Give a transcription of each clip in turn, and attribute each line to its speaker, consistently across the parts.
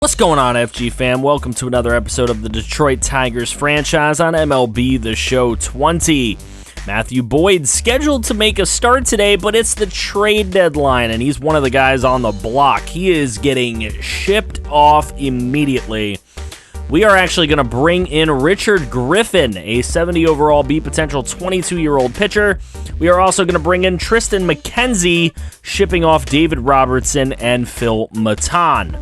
Speaker 1: What's going on, FG fam? Welcome to another episode of the Detroit Tigers franchise on MLB The Show 20. Matthew Boyd's scheduled to make a start today, but it's the trade deadline, and he's one of the guys on the block. He is getting shipped off immediately. We are actually going to bring in Richard Griffin, a 70 overall B potential 22-year-old pitcher. We are also going to bring in Tristan McKenzie, shipping off David Robertson and Phil Matan.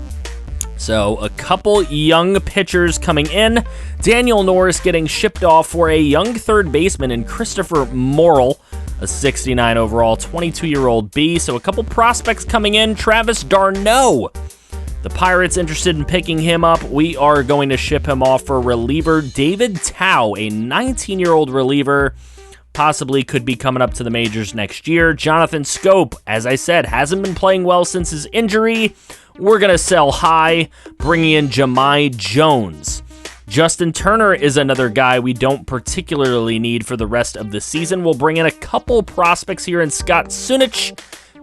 Speaker 1: So a couple young pitchers coming in. Daniel Norris getting shipped off for a young third baseman in Christopher Morrill, a 69 overall 22-year-old B. So a couple prospects coming in. Travis d'Arnaud, the Pirates interested in picking him up. We are going to ship him off for reliever David Tao, a 19-year-old reliever. Possibly could be coming up to the majors next year. Jonathan Scope, as I said, hasn't been playing well since his injury. We're going to sell high, bringing in Jahmai Jones. Justin Turner is another guy we don't particularly need for the rest of the season. We'll bring in a couple prospects here in Scott Sunich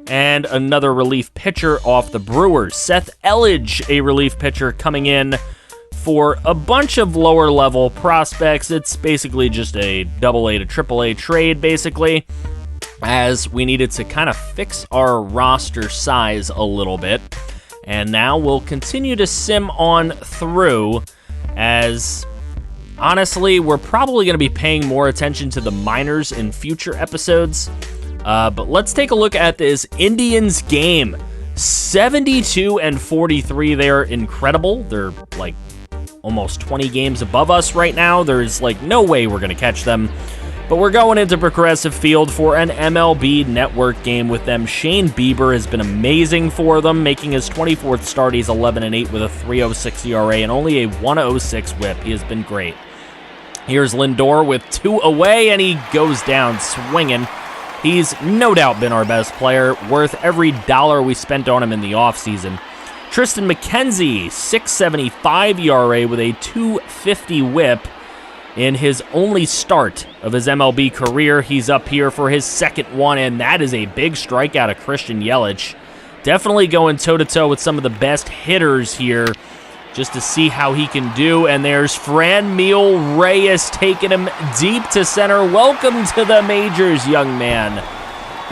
Speaker 1: and another relief pitcher off the Brewers. Seth Elledge, a relief pitcher, coming in for a bunch of lower level prospects. It's basically just a AA to AAA trade, basically, as we needed to kind of fix our roster size a little bit. And now we'll continue to sim on through, as honestly, we're probably going to be paying more attention to the minors in future episodes. But let's take a look at this Indians game. 72-43, they're incredible. They're like almost 20 games above us right now. There's like no way we're going to catch them. But we're going into Progressive Field for an MLB Network game with them. Shane Bieber has been amazing for them, making his 24th start. He's 11-8 with a 3.06 ERA and only a 1.06 whip. He has been great. Here's Lindor with 2 away, and he goes down swinging. He's no doubt been our best player, worth every dollar we spent on him in the offseason. Tristan McKenzie, 6.75 ERA with a 2.50 whip. In his only start of his MLB career, he's up here for his second one, and that is a big strikeout of Christian Yelich. Definitely going toe-to-toe with some of the best hitters here just to see how he can do. And there's Franmil Reyes taking him deep to center. Welcome to the majors, young man.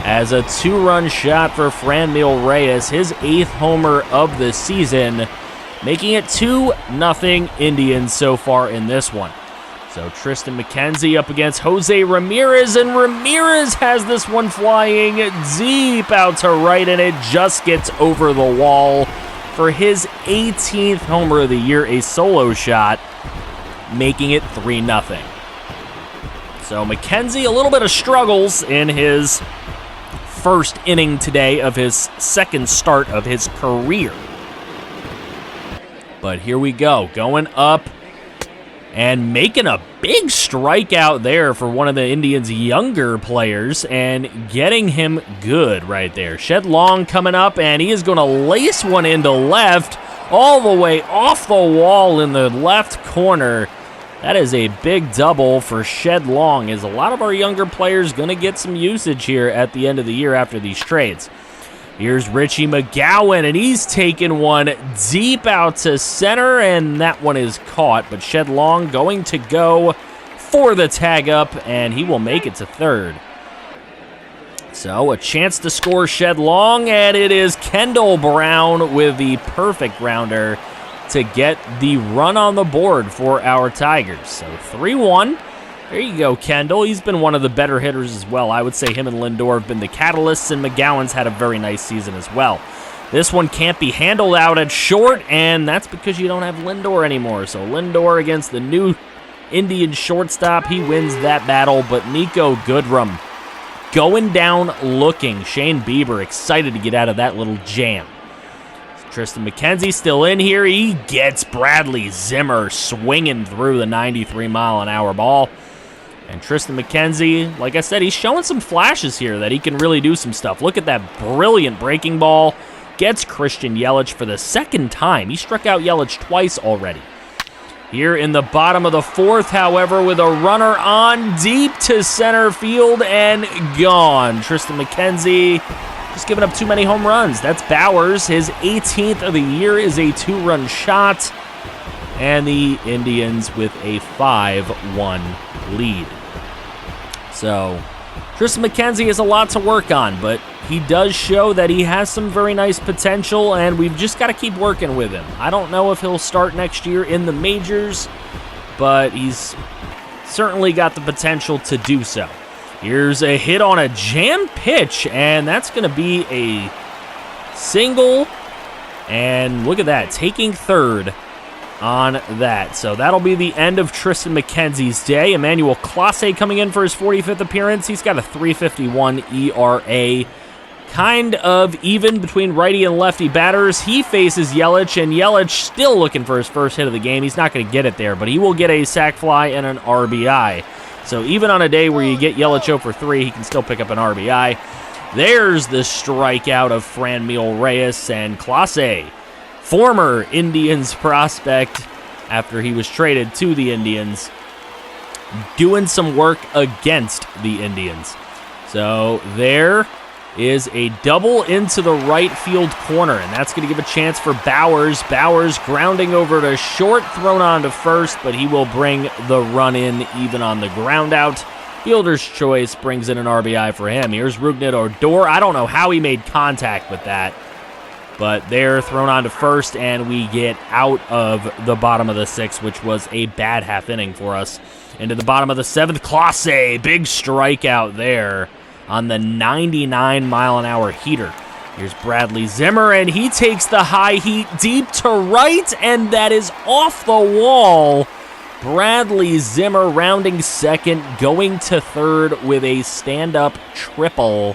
Speaker 1: As a 2-run shot for Franmil Reyes, his 8th homer of the season, making it 2-0 Indians so far in this one. So Tristan McKenzie up against Jose Ramirez, and Ramirez has this one flying deep out to right, and it just gets over the wall for his 18th homer of the year, a solo shot, making it 3-0. So McKenzie, a little bit of struggles in his first inning today of his second start of his career. But here we go, going up and making a big strikeout there for one of the Indians' younger players and getting him good right there. Shed Long coming up, and he is going to lace one into left all the way off the wall in the left corner. That is a big double for Shed Long, as a lot of our younger players going to get some usage here at the end of the year after these trades. Here's Richie McGowan, and he's taking one deep out to center, and that one is caught. But Shed Long going to go for the tag up, and he will make it to third. So a chance to score Shed Long, and it is Kendall Brown with the perfect grounder to get the run on the board for our Tigers. So 3-1. There you go, Kendall. He's been one of the better hitters as well. I would say him and Lindor have been the catalysts, and McGowan's had a very nice season as well. This one can't be handled out at short, and that's because you don't have Lindor anymore. So Lindor against the new Indian shortstop, he wins that battle, but Nico Goodrum going down looking. Shane Bieber excited to get out of that little jam. Tristan McKenzie still in here. He gets Bradley Zimmer swinging through the 93-mile-an-hour ball. And Tristan McKenzie, like I said, he's showing some flashes here that he can really do some stuff. Look at that brilliant breaking ball. Gets Christian Yelich for the second time. He struck out Yelich twice already. Here in the bottom of the fourth, however, with a runner on deep to center field and gone. Tristan McKenzie just giving up too many home runs. That's Bowers. His 18th of the year is a 2-run shot. And the Indians with a 5-1 lead. So, Tristan McKenzie has a lot to work on, but he does show that he has some very nice potential, and we've just got to keep working with him. I don't know if he'll start next year in the majors, but he's certainly got the potential to do so. Here's a hit on a jam pitch, and that's going to be a single, and look at that, taking third on that. So that'll be the end of Tristan McKenzie's day. Emmanuel Clase coming in for his 45th appearance. He's got a 3.51 ERA. Kind of even between righty and lefty batters. He faces Yelich, and Yelich still looking for his first hit of the game. He's not going to get it there, but he will get a sac fly and an RBI. So even on a day where you get Yelich 0 for 3, he can still pick up an RBI. There's the strikeout of Franmil Reyes, and Clase, former Indians prospect after he was traded to the Indians, doing some work against the Indians. So there is a double into the right field corner, and that's going to give a chance for Bowers. Bowers grounding over to short, thrown on to first, but he will bring the run in even on the ground out. Fielder's choice brings in an RBI for him. Here's Rougned Odor. I don't know how he made contact with that, but they're thrown on to first, and we get out of the bottom of the sixth, which was a bad half inning for us. Into the bottom of the seventh, Clase, big strikeout there on the 99-mile-an-hour heater. Here's Bradley Zimmer, and he takes the high heat deep to right, and that is off the wall. Bradley Zimmer rounding second, going to third with a stand-up triple.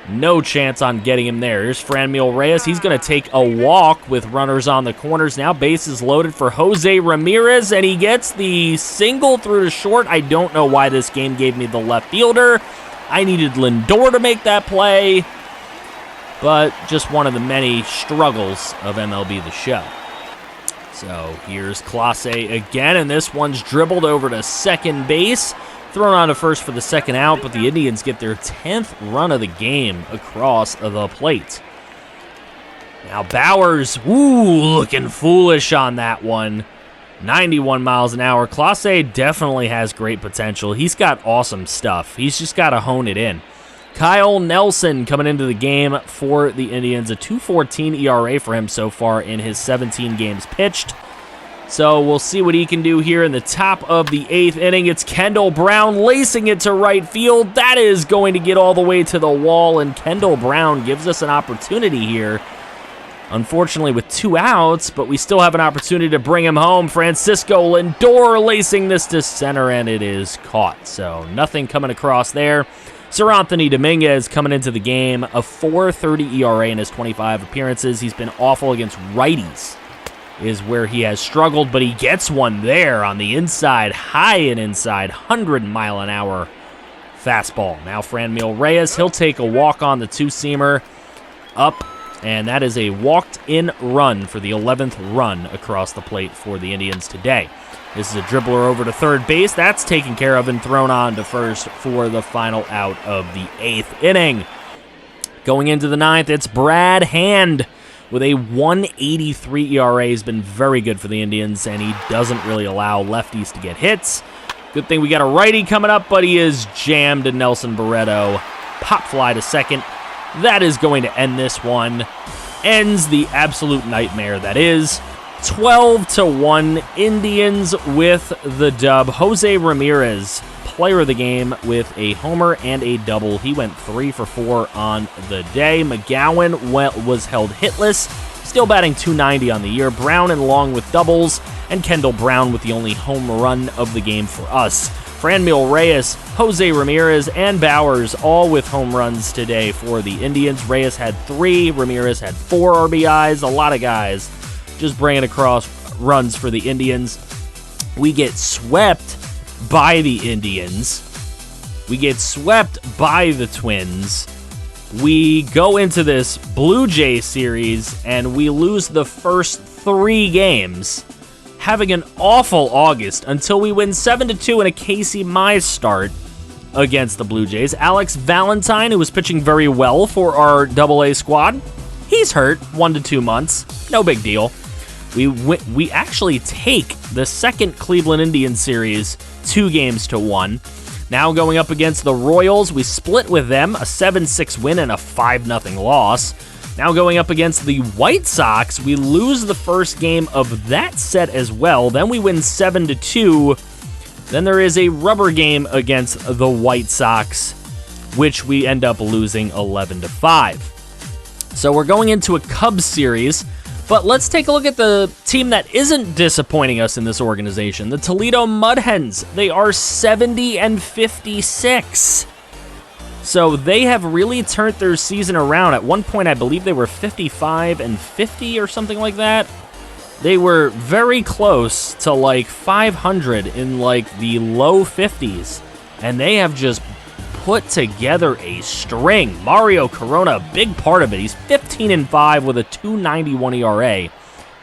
Speaker 1: No chance on getting him there. Here's Franmil Reyes. He's going to take a walk with runners on the corners. Now bases loaded for Jose Ramirez, and he gets the single through to short. I don't know why this game gave me the left fielder. I needed Lindor to make that play, but just one of the many struggles of MLB The Show. So here's Clase again, and this one's dribbled over to second base. Thrown on to first for the second out, but the Indians get their 10th run of the game across the plate. Now Bowers, looking foolish on that one. 91 miles an hour. Clase definitely has great potential. He's got awesome stuff. He's just got to hone it in. Kyle Nelson coming into the game for the Indians. A 2.14 ERA for him so far in his 17 games pitched. So we'll see what he can do here in the top of the 8th inning. It's Kendall Brown lacing it to right field. That is going to get all the way to the wall, and Kendall Brown gives us an opportunity here. Unfortunately with 2 outs, but we still have an opportunity to bring him home. Francisco Lindor lacing this to center, and it is caught. So nothing coming across there. Sir Anthony Dominguez coming into the game, a 4.30 ERA in his 25 appearances. He's been awful against righties, is where he has struggled, but he gets one there on the inside, high and inside, 100-mile-an-hour fastball. Now Franmil Reyes, he'll take a walk on the two-seamer up, and that is a walked-in run for the 11th run across the plate for the Indians today. This is a dribbler over to third base. That's taken care of and thrown on to first for the final out of the 8th inning. Going into the 9th, it's Brad Hand with a 1.83 ERA. He's been very good for the Indians, and he doesn't really allow lefties to get hits. Good thing we got a righty coming up, but he is jammed to Nelson Barreto. Pop fly to second. That is going to end this one. Ends the absolute nightmare that is. 12-1 Indians with the dub. Jose Ramirez, player of the game, with a homer and a double. He went 3 for 4 on the day. McGowan was held hitless, still batting .290 on the year. Brown and Long with doubles, and Kendall Brown with the only home run of the game for us. Franmil Reyes, Jose Ramirez, and Bowers all with home runs today for the Indians. Reyes had 3, Ramirez had 4 RBIs. A lot of guys just bringing across runs for the Indians. We get swept by the Indians. We get swept by the Twins. We go into this Blue Jay series, and we lose the first 3 games, having an awful August until we win 7-2 in a Casey Mize start against the Blue Jays. Alex Valentine, who was pitching very well for our AA squad, he's hurt, 1 to 2 months. No big deal. We actually take the second Cleveland Indians series 2-1. Now going up against the Royals, we split with them, a 7-6 win and a 5-0 loss. Now going up against the White Sox, we lose the first game of that set as well. Then we win 7-2. Then there is a rubber game against the White Sox, which we end up losing 11-5. So we're going into a Cubs series, but let's take a look at the team that isn't disappointing us in this organization, the Toledo Mud Hens. They are 70-56. So they have really turned their season around. At one point, I believe they were 55-50 or something like that. They were very close to like 500 in like the low 50s, and they have just put together a string. Mario Corona, a big part of it. He's 15-5 with a 2.91 ERA.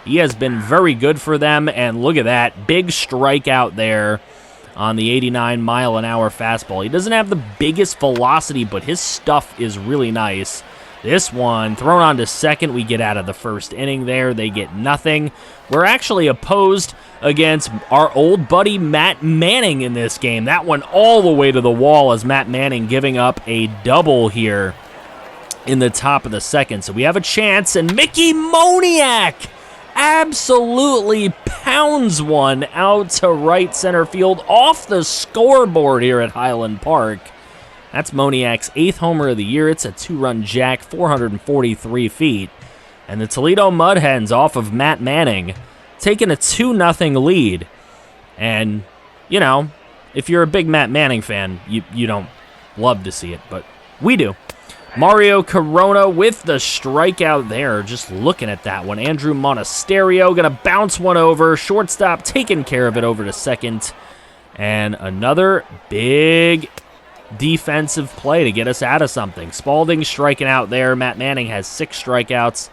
Speaker 1: He has been very good for them, and look at that. Big strikeout there on the 89-mile-an-hour fastball. He doesn't have the biggest velocity, but his stuff is really nice. This one, thrown on to second, we get out of the first inning there. They get nothing. We're actually opposed against our old buddy Matt Manning in this game. That one all the way to the wall as Matt Manning giving up a double here in the top of the second. So we have a chance, and Mickey Moniak absolutely pounds one out to right center field off the scoreboard here at Highland Park. That's Moniak's 8th homer of the year. It's a 2-run jack, 443 feet. And the Toledo Mud Hens off of Matt Manning taking a 2-0 lead. And, you know, if you're a big Matt Manning fan, you don't love to see it, but we do. Mario Corona with the strikeout there, just looking at that one. Andrew Monasterio going to bounce one over. Shortstop taking care of it over to second. And another big defensive play to get us out of something. Spalding striking out there. Matt Manning has 6 strikeouts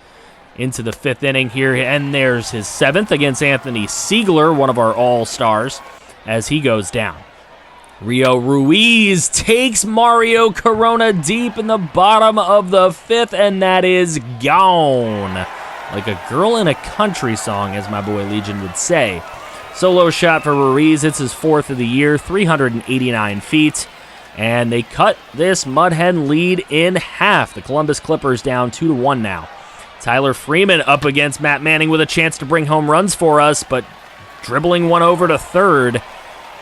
Speaker 1: into the 5th inning here, and there's his 7th against Anthony Siegler, one of our all-stars, as he goes down. Rio Ruiz takes Mario Corona deep in the bottom of the 5th, and that is gone. Like a girl in a country song, as my boy Legion would say. Solo shot for Ruiz. It's his 4th of the year, 389 feet. And they cut this Mud Hen lead in half. The Columbus Clippers down 2-1 now. Tyler Freeman up against Matt Manning with a chance to bring home runs for us, but dribbling one over to third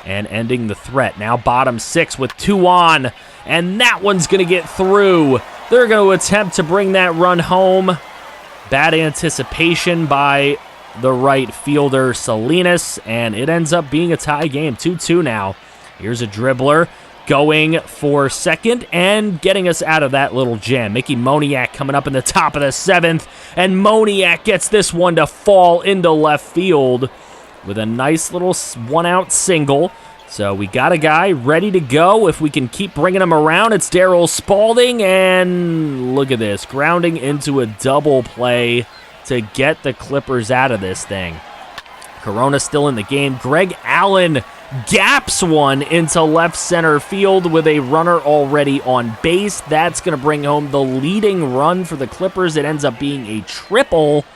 Speaker 1: and ending the threat. Now bottom 6 with 2 on, and that one's going to get through. They're going to attempt to bring that run home. Bad anticipation by the right fielder Salinas, and it ends up being a tie game, 2-2 now. Here's a dribbler going for second and getting us out of that little jam. Mickey Moniak coming up in the top of the 7th, and Moniak gets this one to fall into left field with a nice little 1-out single. So we got a guy ready to go. If we can keep bringing him around, it's Darryl Spalding, and look at this, grounding into a double play to get the Clippers out of this thing. Corona still in the game. Greg Allen gaps one into left center field with a runner already on base. That's going to bring home the leading run for the Clippers. It ends up being a triple.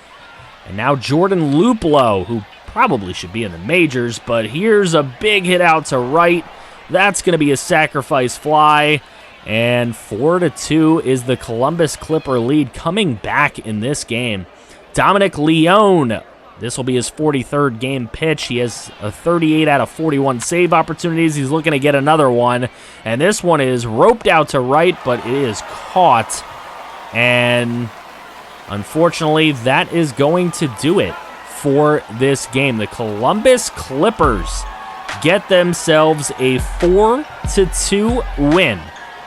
Speaker 1: And now Jordan Luplow, who probably should be in the majors, but here's a big hit out to right. That's going to be a sacrifice fly. And 4-2 is the Columbus Clipper lead coming back in this game. Dominic Leone, this will be his 43rd game pitch. He has a 38 out of 41 save opportunities. He's looking to get another one. And this one is roped out to right, but it is caught. And unfortunately, that is going to do it for this game. The Columbus Clippers get themselves a 4-2 win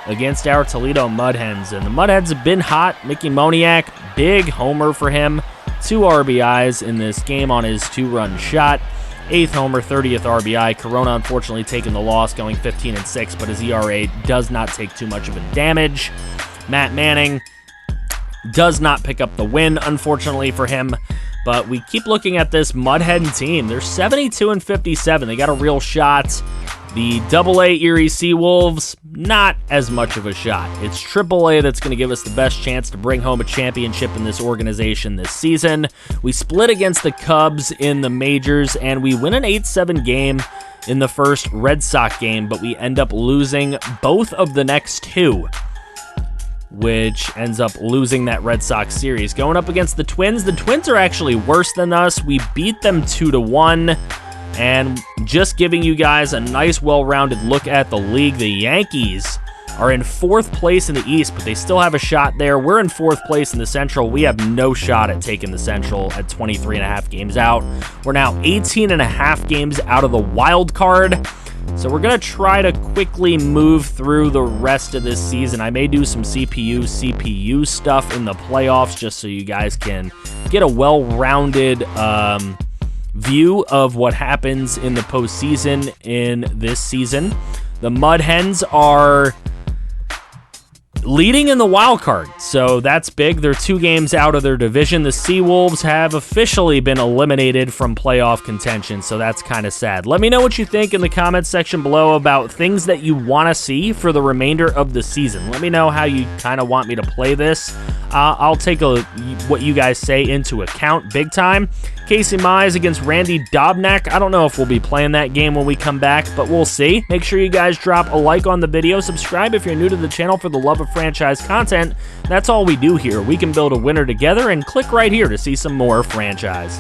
Speaker 1: against our Toledo Mud Hens. And the Mud Hens have been hot. Mickey Moniak, big homer for him. 2 RBIs in this game on his 2-run shot. 8th homer, 30th RBI. Corona unfortunately taking the loss, going 15-6, but his ERA does not take too much of a damage. Matt Manning does not pick up the win, unfortunately for him. But we keep looking at this Mud Hen team. They're 72-57. They got a real shot. The AA Erie Seawolves, not as much of a shot. It's AAA that's going to give us the best chance to bring home a championship in this organization this season. We split against the Cubs in the majors, and we win an 8-7 game in the first Red Sox game, but we end up losing both of the next two, which ends up losing that Red Sox series. Going up against the Twins are actually worse than us. We beat them 2-1. And just giving you guys a nice, well-rounded look at the league, the Yankees are in 4th place in the East, but they still have a shot there. We're in 4th place in the Central. We have no shot at taking the Central at 23.5 games out. We're now 18.5 games out of the wild card. So we're going to try to quickly move through the rest of this season. I may do some CPU stuff in the playoffs just so you guys can get a well-rounded view of what happens in the postseason in this season. The Mud Hens are leading in the wild card, so that's big. They're 2 games out of their division. The Seawolves have officially been eliminated from playoff contention, so that's kind of sad. Let me know what you think in the comments section below about things that you want to see for the remainder of the season. Let me know how you kind of want me to play this. I'll take what you guys say into account big time. Casey Mize against Randy Dobnak. I don't know if we'll be playing that game when we come back, but we'll see. Make sure you guys drop a like on the video. Subscribe if you're new to the channel for the love of franchise content. That's all we do here. We can build a winner together, and click right here to see some more franchise.